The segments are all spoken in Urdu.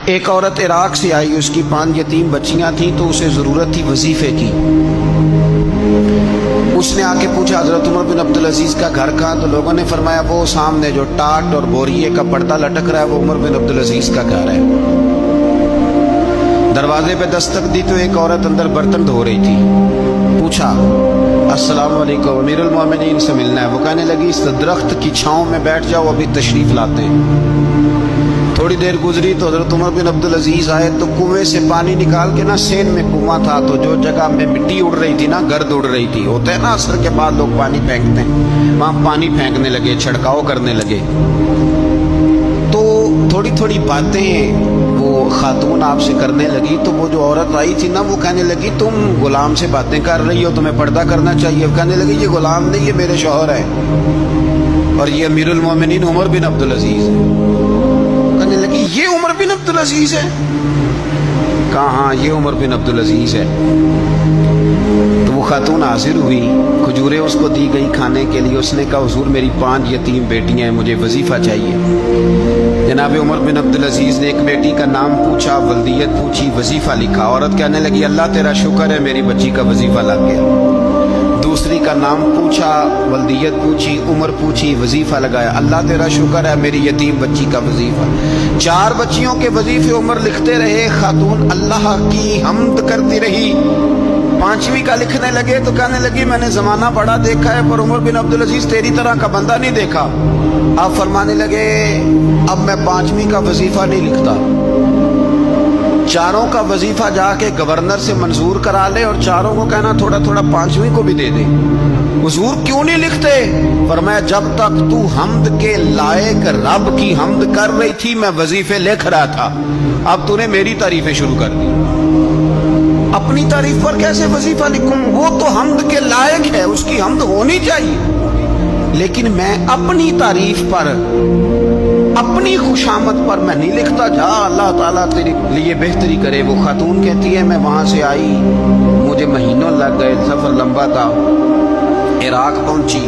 ایک عورت عراق سے آئی، اس کی 5 یتیم بچیاں تھیں، تو اسے ضرورت تھی وظیفے کی۔ اس نے آ کے پوچھا حضرت عمر بن عبدالعزیز کا گھر کہاں؟ تو لوگوں نے فرمایا وہ سامنے جو ٹاٹ اور بوریے کا پردہ لٹک رہا ہے وہ عمر بن عبدالعزیز کا گھر ہے۔ دروازے پہ دستک دی تو ایک عورت اندر برتن دھو رہی تھی۔ پوچھا السلام علیکم، امیر المومنین سے ملنا ہے۔ وہ کہنے لگی اس درخت کی چھاؤں میں بیٹھ جاؤ، ابھی تشریف لاتے ہیں۔ تھوڑی دیر گزری تو حضرت عمر بن عبدالعزیز آئے تو کنویں سے پانی نکال کے نا، سین میں کنواں تھا تو جو جگہ میں مٹی اڑ رہی تھی نا، گرد اڑ رہی تھی، ہوتا ہے نا عصر کے بعد لوگ پانی پھینکتے ہیں، وہاں پانی پھینکنے لگے، چھڑکاؤ کرنے لگے۔ تو تھوڑی تھوڑی باتیں وہ خاتون آپ سے کرنے لگی، تو وہ جو عورت آئی تھی نا وہ کہنے لگی تم غلام سے باتیں کر رہی ہو، تمہیں پردہ کرنا چاہیے۔ وہ کہنے لگی یہ غلام نہیں، یہ میرے شوہر ہے اور یہ امیر المومنین عمر بن عبدالعزیز ہے۔ کہنے لگی یہ عمر بن عبدالعزیز ہے؟ کہا ہاں یہ عمر بن عبدالعزیز ہے۔ تو وہ خاتون حاضر ہوئی، کھجوریں اس کو دی گئی کھانے کے لیے۔ اس نے کہا حضور میری 5 یتیم بیٹیاں ہیں، مجھے وظیفہ چاہیے۔ جناب عمر بن عبدالعزیز نے ایک بیٹی کا نام پوچھا، ولدیت پوچھی، وظیفہ لکھا۔ عورت کہنے لگی اللہ تیرا شکر ہے میری بچی کا وظیفہ لگ گیا۔ دوسری کا نام پوچھا، ولدیت پوچھی، عمر پوچھی، وظیفہ لگایا۔ اللہ تیرا شکر ہے میری یتیم بچی کا وظیفہ۔ 4 بچیوں کے وظیفے عمر لکھتے رہے، خاتون اللہ کی حمد کرتی رہی۔ 5ویں کا لکھنے لگے تو کہنے لگی میں نے زمانہ بڑا دیکھا ہے پر عمر بن عبدالعزیز تیری طرح کا بندہ نہیں دیکھا۔ آپ فرمانے لگے اب میں 5ویں کا وظیفہ نہیں لکھتا، 4 کا وظیفہ جا کے گورنر سے منظور کرا لے اور 4 کو کہنا تھوڑا تھوڑا 5ویں کو بھی دے دے۔ حضور کیوں نہیں لکھتے؟ فرمایا جب تک تو حمد کے لائق رب کی حمد کر رہی تھی میں وظیفے لکھ رہا تھا، اب تو نے میری تعریفیں شروع کر دی۔ اپنی تعریف پر کیسے وظیفہ لکھوں؟ وہ تو حمد کے لائق ہے، اس کی حمد ہونی چاہیے، لیکن میں اپنی تعریف پر، اپنی خوشامد پر میں نہیں لکھتا۔ جا اللہ تعالیٰ تیرے لیے بہتری کرے۔ وہ خاتون کہتی ہے میں وہاں سے آئی، مجھے مہینوں لگ گئے، سفر لمبا تھا، عراق پہنچی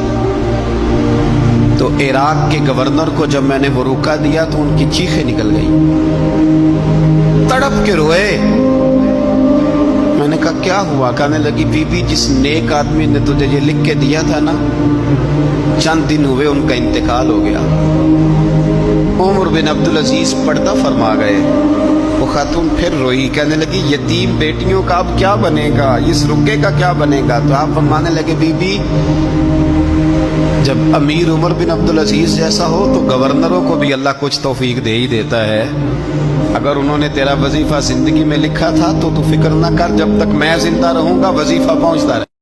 تو عراق کے گورنر کو جب میں نے وہ روکا دیا تو ان کی چیخیں نکل گئی، تڑپ کے روئے۔ میں نے کہا کیا ہوا؟ کہنے لگی بی بی جس نیک آدمی نے تجھے یہ لکھ کے دیا تھا نا، چند دن ہوئے ان کا انتقال ہو گیا۔ عمر بن عبدالعزیز پردہ فرما گئے۔ وہ خاتون پھر روئی، کہنے لگی یتیم بیٹیوں کا اب کیا بنے گا، اس رکے کا کیا بنے گا؟ تو آپ فرمانے لگے بی بی جب امیر عمر بن عبدالعزیز جیسا ہو تو گورنروں کو بھی اللہ کچھ توفیق دے ہی دیتا ہے۔ اگر انہوں نے تیرا وظیفہ زندگی میں لکھا تھا تو فکر نہ کر، جب تک میں زندہ رہوں گا وظیفہ پہنچتا رہے۔